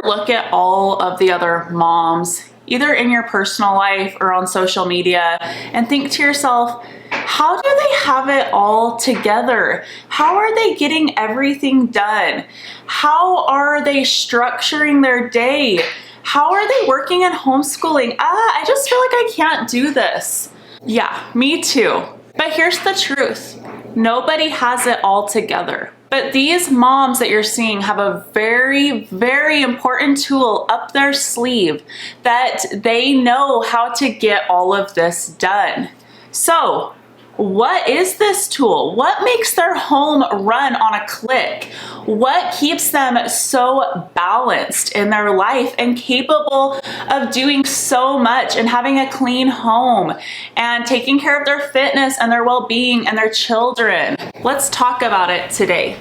look at all of the other moms, either in your personal life or on social media, and think to yourself, how do they have it all together? How are they getting everything done? How are they structuring their day? How are they working and homeschooling? I just feel like I can't do this. Yeah, me too. But here's the truth. Nobody has it all together. But these moms that you're seeing have a very, very important tool up their sleeve that they know how to get all of this done. So, what is this tool? What makes their home run on a click? What keeps them so balanced in their life and capable of doing so much and having a clean home and taking care of their fitness and their well-being and their children? Let's talk about it today.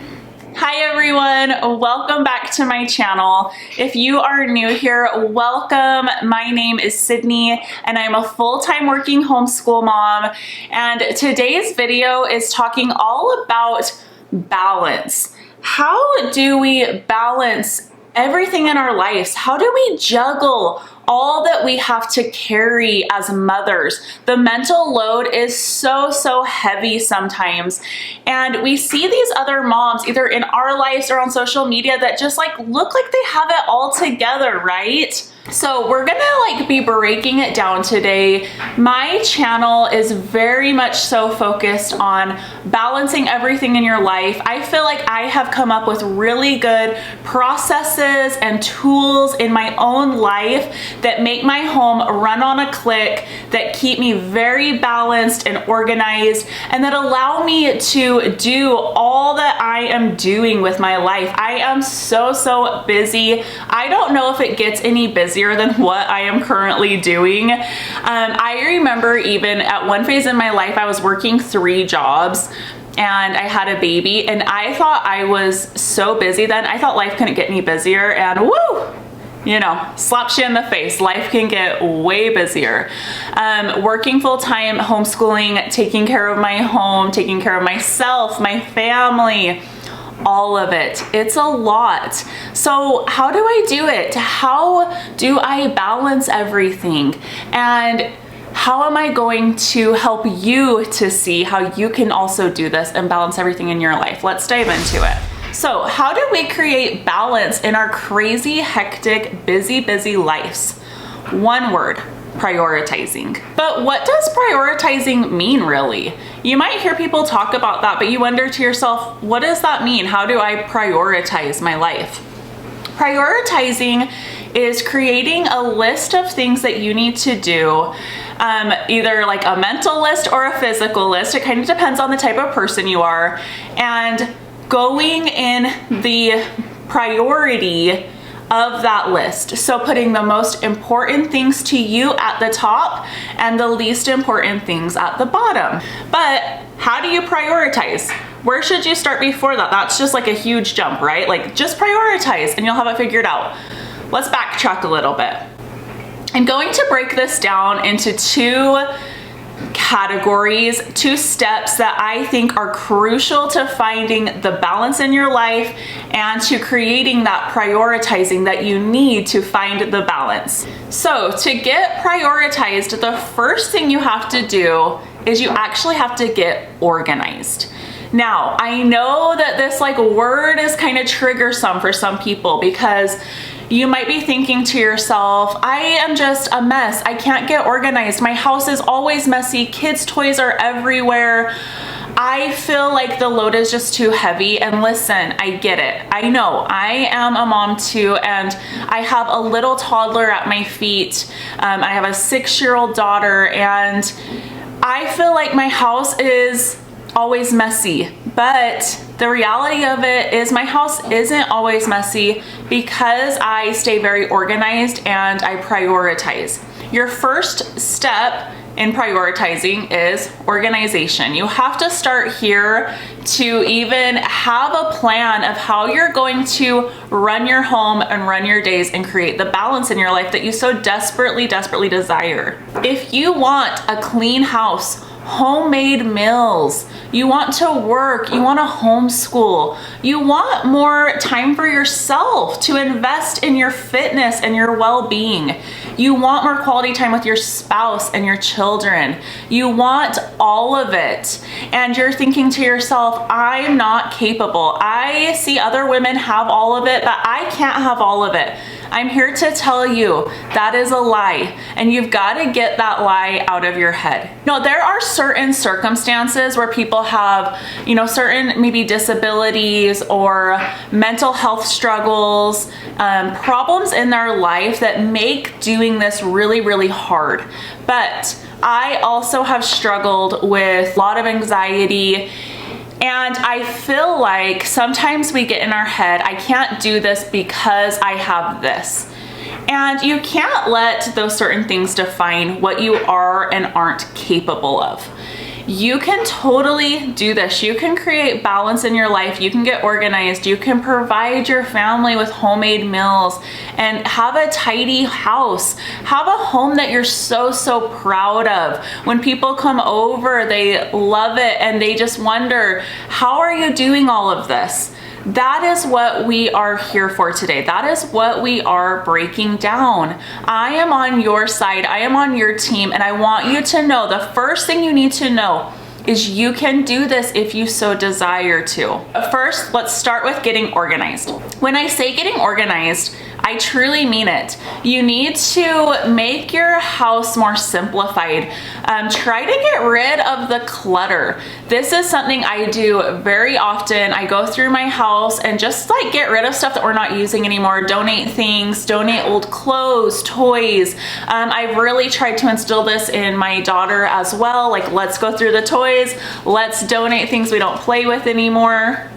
Hi everyone, welcome back to my channel. If you are new here, welcome. My name is Sydney and I'm a full-time working homeschool mom. And today's video is talking all about balance. How do we balance everything in our lives? How do we juggle all that we have to carry as mothers? The mental load is so heavy sometimes. And we see these other moms either in our lives or on social media that just look like they have it all together, right? So we're gonna be breaking it down today. My channel is very much so focused on balancing everything in your life. I feel like I have come up with really good processes and tools in my own life that make my home run on a click, that keep me very balanced and organized, and that allow me to do all that I am doing with my life. I am so busy. I don't know if it gets any busier than what I am currently doing. I remember even at one phase in my life, I was working 3 jobs and I had a baby, and I thought I was so busy then. I thought life couldn't get any busier, and woo! You know, slaps you in the face. Life can get way busier. Working full-time, homeschooling, taking care of my home, taking care of myself, my family, all of it. It's a lot. So how do I do it? How do I balance everything? And how am I going to help you to see how you can also do this and balance everything in your life? Let's dive into it. So how do we create balance in our crazy, hectic, busy lives? One word: prioritizing. But what does prioritizing mean really? You might hear people talk about that, but you wonder to yourself, what does that mean? How do I prioritize my life? Prioritizing is creating a list of things that you need to do, either like a mental list or a physical list. It kind of depends on the type of person you are, and going in the priority of that list. So putting the most important things to you at the top and the least important things at the bottom. But how do you prioritize? Where should you start before that? That's just like a huge jump, right? Just prioritize and you'll have it figured out. Let's backtrack a little bit. I'm going to break this down into 2 categories, 2 steps that I think are crucial to finding the balance in your life and to creating that prioritizing that you need to find the balance. So to get prioritized, the first thing you have to do is you actually have to get organized. Now, I know that this word is kind of triggersome for some people because you might be thinking to yourself, I am just a mess. I can't get organized. My house is always messy. Kids' toys are everywhere. I feel like the load is just too heavy. And listen, I get it. I know I am a mom too, and I have a little toddler at my feet. I have a 6-year-old daughter, and I feel like my house is always messy. But the reality of it is my house isn't always messy because I stay very organized and I prioritize. Your first step in prioritizing is organization. You have to start here to even have a plan of how you're going to run your home and run your days and create the balance in your life that you so desperately desire. If you want a clean house, homemade meals. You want to work, you want to homeschool, you want more time for yourself to invest in your fitness and your well-being. You want more quality time with your spouse and your children. You want all of it. And you're thinking to yourself, I'm not capable. I see other women have all of it, but I can't have all of it. I'm here to tell you that is a lie, and you've got to get that lie out of your head. No, there are certain circumstances where people have, certain maybe disabilities or mental health struggles, problems in their life that make doing this really, really hard. But I also have struggled with a lot of anxiety. And I feel like sometimes we get in our head, I can't do this because I have this. And you can't let those certain things define what you are and aren't capable of. You can totally do this. You can create balance in your life. You can get organized. You can provide your family with homemade meals and have a tidy house. Have a home that you're so, so proud of. When people come over, they love it and they just wonder, how are you doing all of this? That is what we are here for today. That is what we are breaking down. I am on your side. I am on your team, and I want you to know the first thing you need to know is you can do this if you so desire to. First, let's start with getting organized. When I say getting organized, I truly mean it. You need to make your house more simplified. Try to get rid of the clutter. This is something I do very often. I go through my house and just get rid of stuff that we're not using anymore, donate things, donate old clothes, toys. I've really tried to instill this in my daughter as well. Let's go through the toys, let's donate things we don't play with anymore.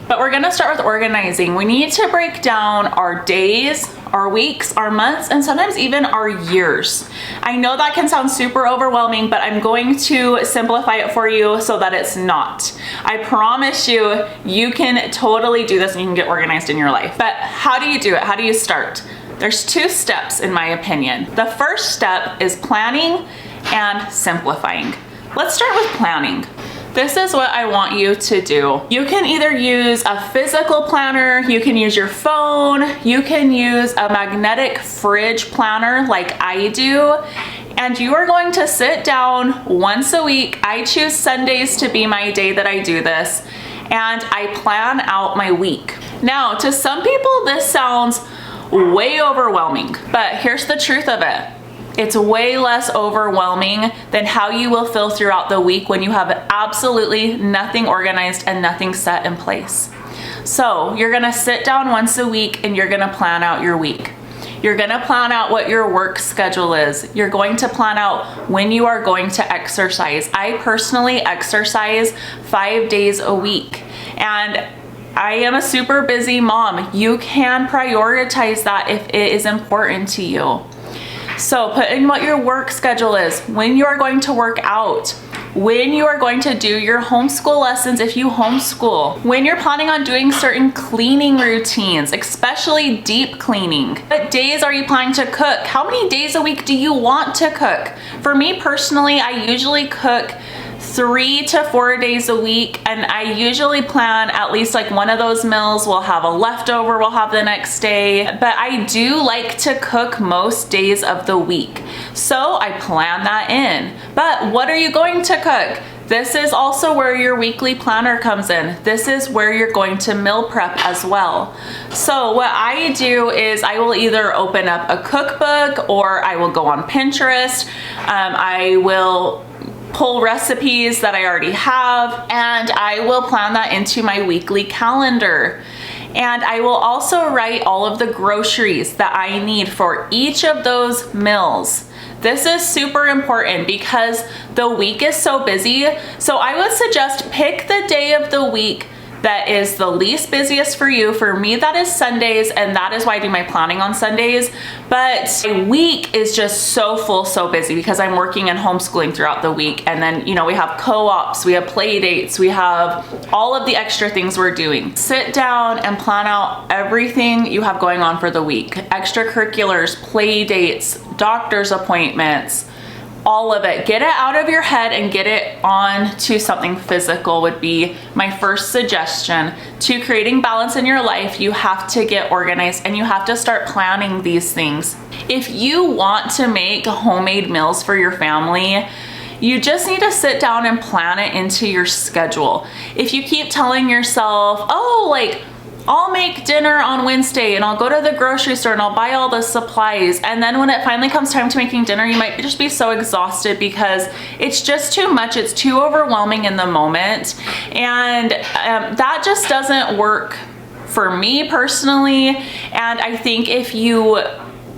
But we're gonna start with organizing. We need to break down our days, our weeks, our months, and sometimes even our years. I know that can sound super overwhelming, but I'm going to simplify it for you so that it's not. I promise you, you can totally do this and you can get organized in your life. But how do you do it? How do you start? There's 2 steps in my opinion. The first step is planning and simplifying. Let's start with planning. This is what I want you to do. You can either use a physical planner, you can use your phone, you can use a magnetic fridge planner like I do, and you are going to sit down once a week. I choose Sundays to be my day that I do this, and I plan out my week. Now, to some people, this sounds way overwhelming, but here's the truth of it. It's way less overwhelming than how you will feel throughout the week when you have absolutely nothing organized and nothing set in place. So you're gonna sit down once a week and you're gonna plan out your week. You're gonna plan out what your work schedule is. You're going to plan out when you are going to exercise. I personally exercise 5 days a week, and I am a super busy mom. You can prioritize that if it is important to you. So put in what your work schedule is, when you are going to work out, when you are going to do your homeschool lessons if you homeschool, when you're planning on doing certain cleaning routines, especially deep cleaning. What days are you planning to cook? How many days a week do you want to cook? For me personally, I usually cook 3 to 4 days a week, and I usually plan at least one of those meals we'll have a leftover we'll have the next day, but I do like to cook most days of the week, so I plan that in. But what are you going to cook? This is also where your weekly planner comes in. This is where you're going to meal prep as well. So what I do is I will either open up a cookbook or I will go on Pinterest. I will pull recipes that I already have, and I will plan that into my weekly calendar. And I will also write all of the groceries that I need for each of those meals. This is super important because the week is so busy. So I would suggest pick the day of the week that is the least busiest for you. For me, that is Sundays, and that is why I do my planning on Sundays. But a week is just so full, so busy because I'm working and homeschooling throughout the week. And then, you know, we have co-ops, we have play dates, we have all of the extra things we're doing. Sit down and plan out everything you have going on for the week. Extracurriculars, play dates, doctor's appointments, all of it. Get it out of your head and get it on to something physical would be my first suggestion. To creating balance in your life, you have to get organized and you have to start planning these things. If you want to make homemade meals for your family, you just need to sit down and plan it into your schedule. If you keep telling yourself, oh, like, I'll make dinner on Wednesday and I'll go to the grocery store and I'll buy all the supplies. And then when it finally comes time to making dinner, you might just be so exhausted because it's just too much. It's too overwhelming in the moment. And that just doesn't work for me personally. And I think if you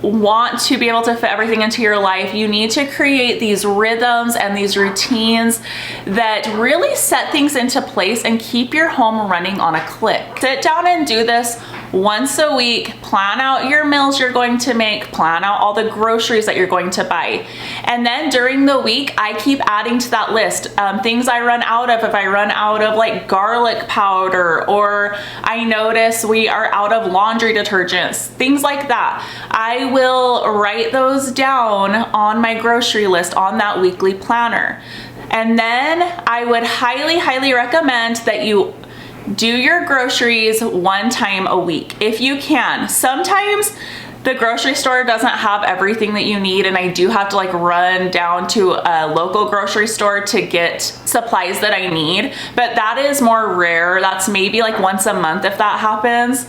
want to be able to fit everything into your life, you need to create these rhythms and these routines that really set things into place and keep your home running on a click. Sit down and do this once a week. Plan out your meals you're going to make, plan out all the groceries that you're going to buy. And then during the week, I keep adding to that list things I run out of. If I run out of like garlic powder, or I notice we are out of laundry detergents, things like that, I will write those down on my grocery list on that weekly planner. And then I would highly, highly recommend that you do your groceries one time a week if you can. Sometimes the grocery store doesn't have everything that you need, and I do have to like run down to a local grocery store to get supplies that I need, but that is more rare. That's maybe like once a month if that happens.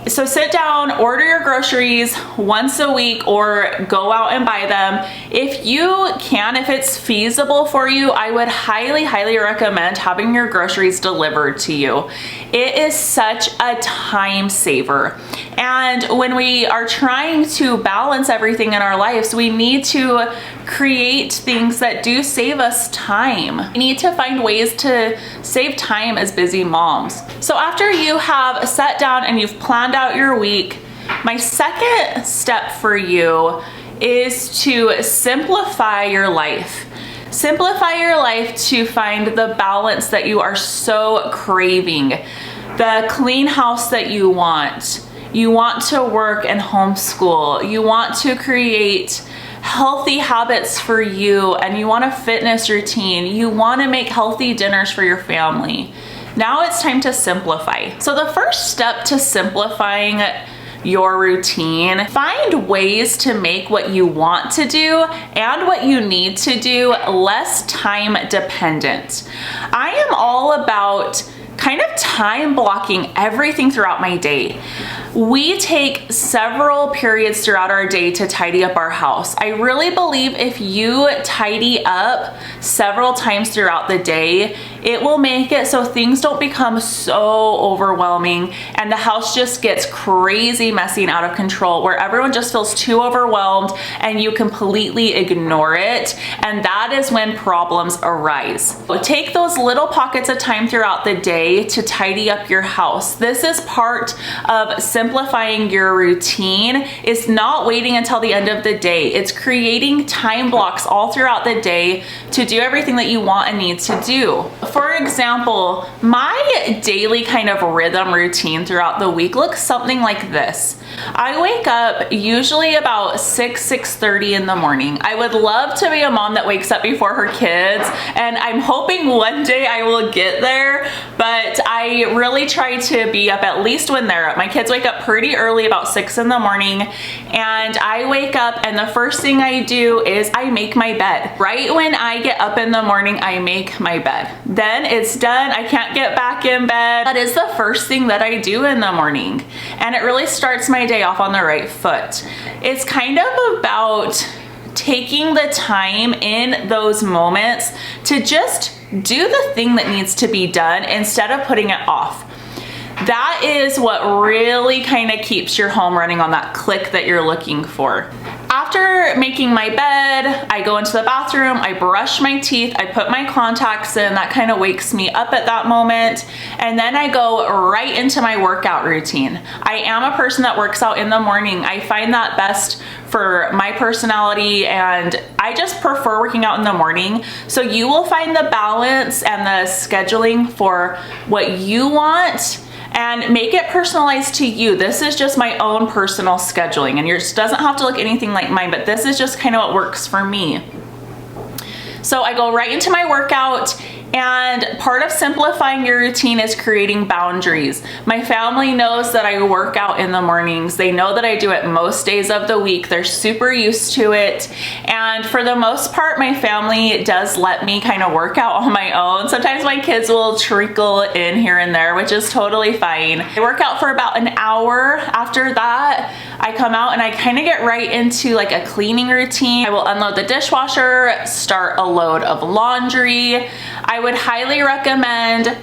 So sit down, order your groceries once a week or go out and buy them. If you can, if it's feasible for you, I would highly, highly recommend having your groceries delivered to you. It is such a time saver. And when we are trying to balance everything in our lives, we need to create things that do save us time. We need to find ways to save time as busy moms. So after you have sat down and you've planned out your week, my second step for you is to simplify your life. Simplify your life to find the balance that you are so craving, the clean house that you want. You want to work and homeschool. You want to create healthy habits for you, and you want a fitness routine. You want to make healthy dinners for your family. Now it's time to simplify. So the first step to simplifying your routine, find ways to make what you want to do and what you need to do less time dependent. I am all about kind of time blocking everything throughout my day. We take several periods throughout our day to tidy up our house. I really believe if you tidy up several times throughout the day, it will make it so things don't become so overwhelming and the house just gets crazy messy and out of control, where everyone just feels too overwhelmed and you completely ignore it. And that is when problems arise. So take those little pockets of time throughout the day to tidy up your house. This is part of simplifying your routine. Is not waiting until the end of the day. It's creating time blocks all throughout the day to do everything that you want and need to do. For example, my daily kind of rhythm routine throughout the week looks something like this. I wake up usually about 6:30 in the morning. I would love to be a mom that wakes up before her kids, and I'm hoping one day I will get there, but I really try to be up at least when they're up. My kids wake up pretty early, about 6 in the morning, and I wake up and the first thing I do is I make my bed. Right when I get up in the morning, I make my bed. Then it's done. I can't get back in bed. That is the first thing that I do in the morning, and it really starts my day off on the right foot. It's kind of about taking the time in those moments to just do the thing that needs to be done instead of putting it off. That is what really kind of keeps your home running on that click that you're looking for. After making my bed, I go into the bathroom, I brush my teeth, I put my contacts in, that kind of wakes me up at that moment, and then I go right into my workout routine. I am a person that works out in the morning. I find that best for my personality, and I just prefer working out in the morning. So you will find the balance and the scheduling for what you want, and make it personalized to you. This is just my own personal scheduling, and yours doesn't have to look anything like mine, but this is just kind of what works for me. So I go right into my workout, and part of simplifying your routine is creating boundaries. My family knows that I work out in the mornings. They know that I do it most days of the week. They're super used to it. And for the most part, my family does let me kind of work out on my own. Sometimes my kids will trickle in here and there, which is totally fine. I work out for about an hour. After that, I come out and I kind of get right into like a cleaning routine. I will unload the dishwasher, start a load of laundry. I would highly recommend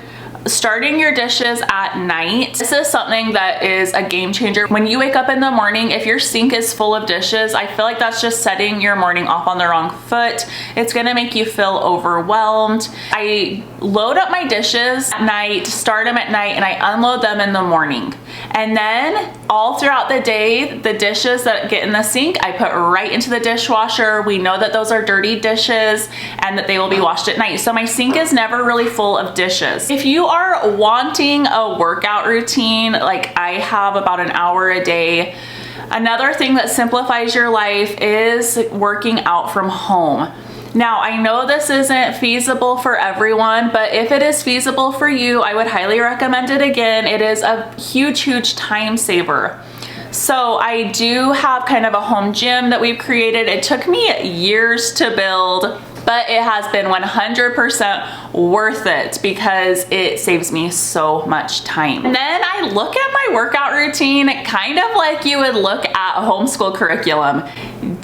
starting your dishes at night. This is something that is a game changer. When you wake up in the morning, if your sink is full of dishes, I feel like that's just setting your morning off on the wrong foot. It's gonna make you feel overwhelmed. I load up my dishes at night, start them at night, and I unload them in the morning. And then all throughout the day, the dishes that get in the sink, I put right into the dishwasher. We know that those are dirty dishes and that they will be washed at night. So my sink is never really full of dishes. If you are wanting a workout routine, like I have about an hour a day, another thing that simplifies your life is working out from home. Now, I know this isn't feasible for everyone, but if it is feasible for you, I would highly recommend it again. It is a huge, huge time saver. So I do have kind of a home gym that we've created. It took me years to build, but it has been 100% worth it because it saves me so much time. And then I look at my workout routine kind of like you would look at a homeschool curriculum.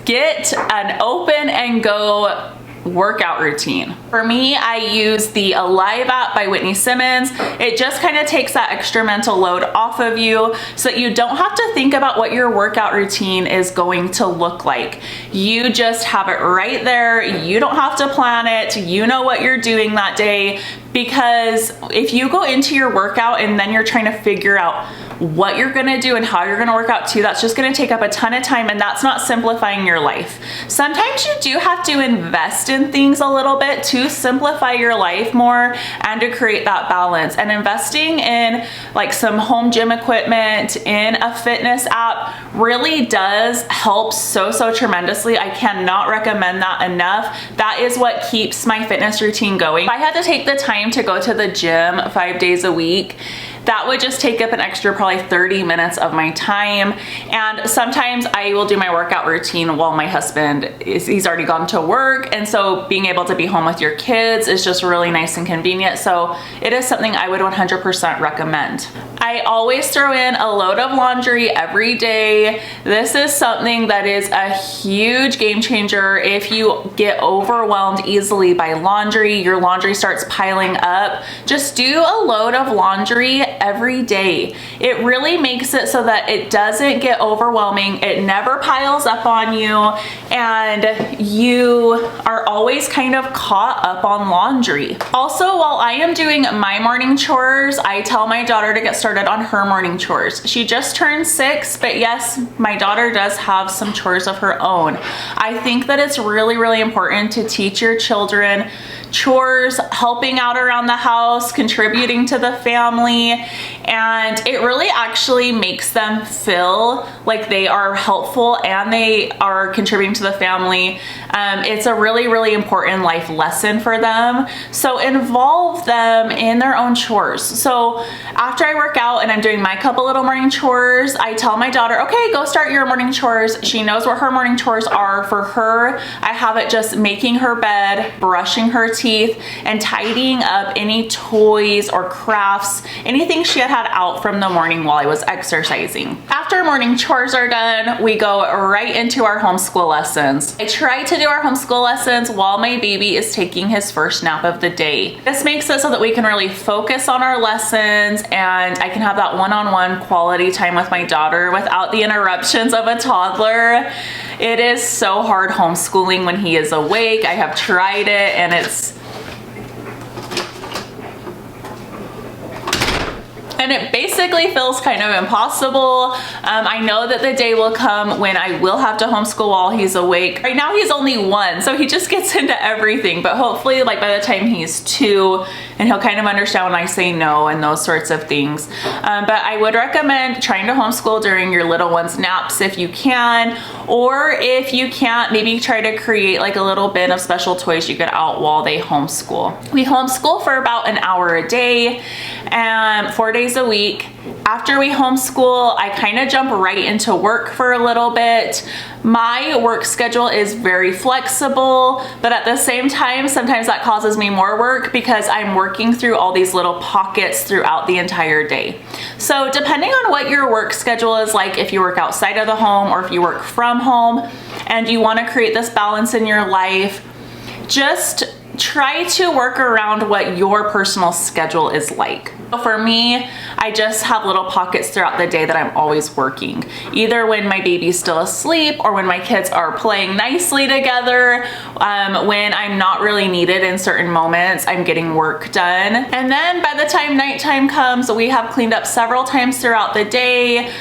Get an open and go workout routine. For me, I use the Alive app by Whitney Simmons. It just kind of takes that extra mental load off of you so that you don't have to think about what your workout routine is going to look like. You just have it right there. You don't have to plan it. You know what you're doing that day, because if you go into your workout and then you're trying to figure out what you're gonna do and how you're gonna work out too, that's just gonna take up a ton of time, and that's not simplifying your life. Sometimes you do have to invest in things a little bit to simplify your life more and to create that balance. And investing in like some home gym equipment, in a fitness app really does help so tremendously. I cannot recommend that enough. That is what keeps my fitness routine going. If I had to take the time to go to the gym 5 days a week, that would just take up an extra probably 30 minutes of my time. And sometimes I will do my workout routine while my husband he's already gone to work. And so being able to be home with your kids is just really nice and convenient. So it is something I would 100% recommend. I always throw in a load of laundry every day. This is something that is a huge game changer. If you get overwhelmed easily by laundry, your laundry starts piling up, just do a load of laundry every day. It really makes it so that it doesn't get overwhelming. It never piles up on you, and you are always kind of caught up on laundry. Also, while I am doing my morning chores, I tell my daughter to get started on her morning chores. She just turned 6, but yes, my daughter does have some chores of her own. I think that it's really important to teach your children chores, helping out around the house, contributing to the family, and it really actually makes them feel like they are helpful and they are contributing to the family. It's a really important life lesson for them. So involve them in their own chores. So after I work out and I'm doing my couple little morning chores, I tell my daughter, okay, go start your morning chores. She knows what her morning chores are. For her, I have it just making her bed, brushing her teeth, teeth and tidying up any toys or crafts, anything she had out from the morning while I was exercising. After morning chores are done, we go right into our homeschool lessons. I try to do our homeschool lessons while my baby is taking his first nap of the day. This makes it so that we can really focus on our lessons and I can have that one-on-one quality time with my daughter without the interruptions of a toddler. It is so hard homeschooling when he is awake. I have tried it and it basically feels kind of impossible. I know that the day will come when I will have to homeschool while he's awake. Right now he's only 1, so he just gets into everything, but hopefully like by the time he's 2 and he'll kind of understand when I say no and those sorts of things. But I would recommend trying to homeschool during your little one's naps if you can, or if you can't, maybe try to create like a little bin of special toys you get out while they homeschool. We homeschool for about an hour a day and 4 days a week. After we homeschool, I kind of jump right into work for a little bit. My work schedule is very flexible, but at the same time, sometimes that causes me more work because I'm working through all these little pockets throughout the entire day. So depending on what your work schedule is like, if you work outside of the home or if you work from home and you want to create this balance in your life, just try to work around what your personal schedule is like. For me, I just have little pockets throughout the day that I'm always working, either when my baby's still asleep or when my kids are playing nicely together. When I'm not really needed in certain moments, I'm getting work done. And then by the time nighttime comes, we have cleaned up several times throughout the day,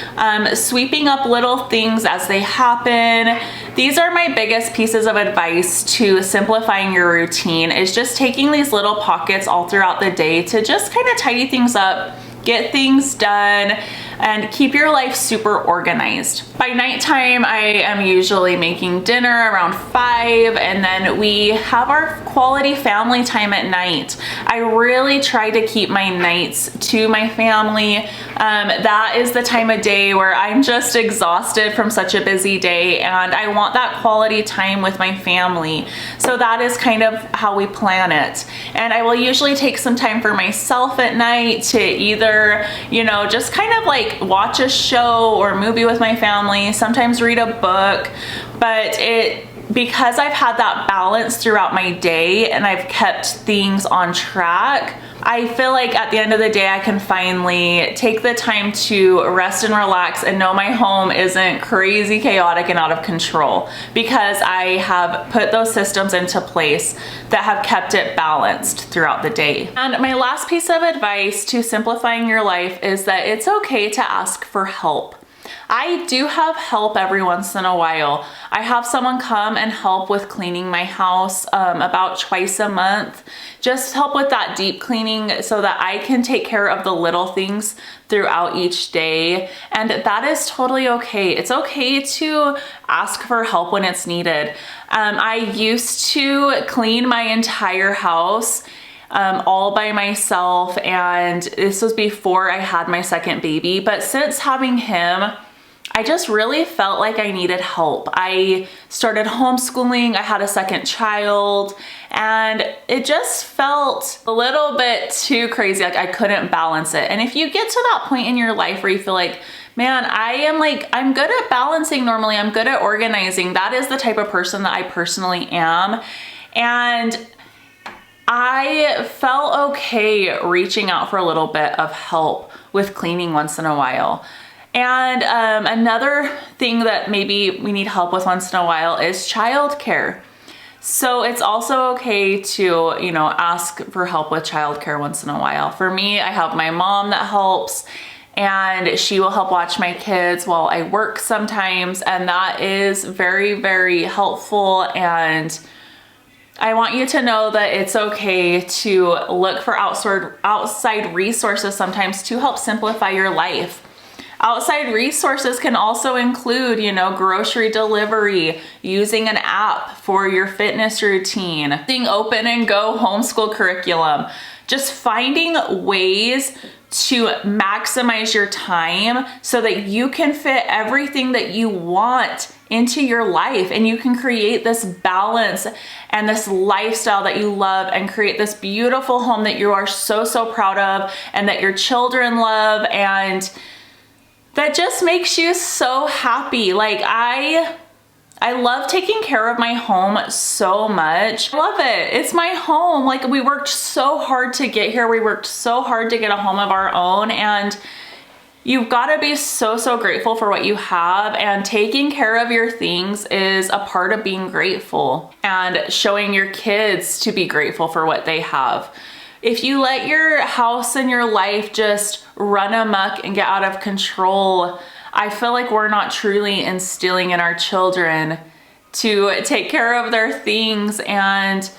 sweeping up little things as they happen. These are my biggest pieces of advice to simplifying your routine, is just taking these little pockets all throughout the day to just kind of tidy things up, get things done, and keep your life super organized. By nighttime, I am usually making dinner around 5, and then we have our quality family time at night. I really try to keep my nights to my family. That is the time of day where I'm just exhausted from such a busy day, and I want that quality time with my family. So that is kind of how we plan it. And I will usually take some time for myself at night to either, just kind of like watch a show or movie with my family, sometimes read a book, but because I've had that balance throughout my day and I've kept things on track, I feel like at the end of the day I can finally take the time to rest and relax and know my home isn't crazy chaotic and out of control, because I have put those systems into place that have kept it balanced throughout the day. And my last piece of advice to simplifying your life is that it's okay to ask for help. I do have help every once in a while. I have someone come and help with cleaning my house about twice a month. Just help with that deep cleaning so that I can take care of the little things throughout each day. And that is totally okay. It's okay to ask for help when it's needed. I used to clean my entire house all by myself, and this was before I had my second baby. But since having him, I just really felt like I needed help. I started homeschooling, I had a second child, and it just felt a little bit too crazy. Like I couldn't balance it. And if you get to that point in your life where you feel like, man, I'm good at balancing normally, I'm good at organizing, that is the type of person that I personally am. And I felt okay reaching out for a little bit of help with cleaning once in a while. And another thing that maybe we need help with once in a while is childcare. So it's also okay to, ask for help with childcare once in a while. For me, I have my mom that helps, and she will help watch my kids while I work sometimes. And that is very, very helpful. And I want you to know that it's okay to look for outside resources sometimes to help simplify your life. Outside resources can also include, grocery delivery, using an app for your fitness routine, using open and go homeschool curriculum, just finding ways to maximize your time so that you can fit everything that you want into your life, and you can create this balance and this lifestyle that you love and create this beautiful home that you are so, so proud of and that your children love, and that just makes you so happy. Like I love taking care of my home so much. I love it. It's my home. Like we worked so hard to get here. We worked so hard to get a home of our own, and you've got to be so, so grateful for what you have, and taking care of your things is a part of being grateful and showing your kids to be grateful for what they have. If you let your house and your life just run amok and get out of control, I feel like we're not truly instilling in our children to take care of their things, and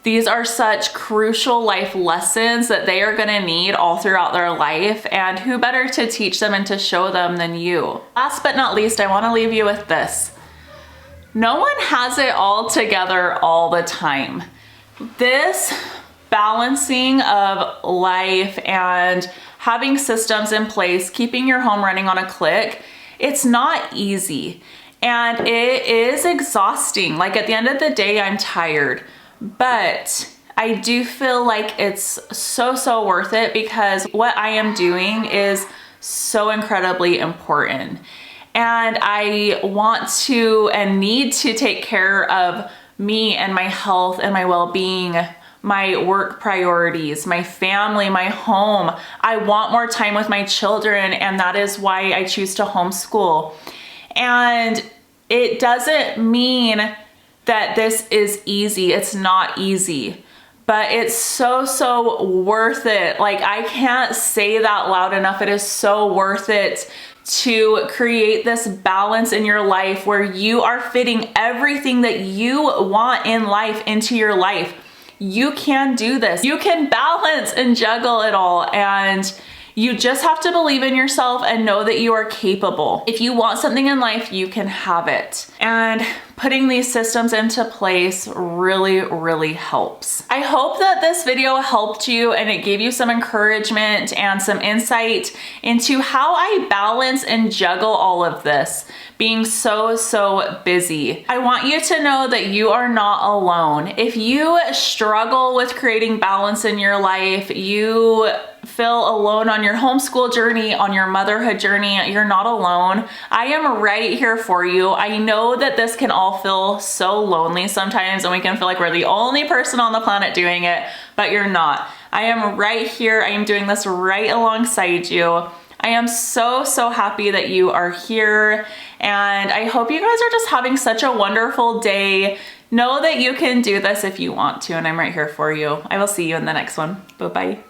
these are such crucial life lessons that they are gonna need all throughout their life, and who better to teach them and to show them than you? Last but not least, I wanna leave you with this. No one has it all together all the time. This balancing of life and having systems in place, keeping your home running on a click, it's not easy, and it is exhausting. Like at the end of the day, I'm tired. But I do feel like it's so, so worth it, because what I am doing is so incredibly important. And I want to and need to take care of me and my health and my well-being, my work priorities, my family, my home. I want more time with my children, and that is why I choose to homeschool. And it doesn't mean that this is easy. It's not easy, but it's so, so worth it. Like I can't say that loud enough. It is so worth it to create this balance in your life where you are fitting everything that you want in life into your life. You can do this. You can balance and juggle it all, and you just have to believe in yourself and know that you are capable. If you want something in life, you can have it. And putting these systems into place really, really helps. I hope that this video helped you and it gave you some encouragement and some insight into how I balance and juggle all of this, being so, so busy. I want you to know that you are not alone. If you struggle with creating balance in your life, you feel alone on your homeschool journey, on your motherhood journey, you're not alone. I am right here for you. I know that this can all feel so lonely sometimes, and we can feel like we're the only person on the planet doing it, but you're not. I am right here. I am doing this right alongside you. I am so, so happy that you are here, and I hope you guys are just having such a wonderful day. Know that you can do this if you want to, and I'm right here for you. I will see you in the next one. Bye-bye.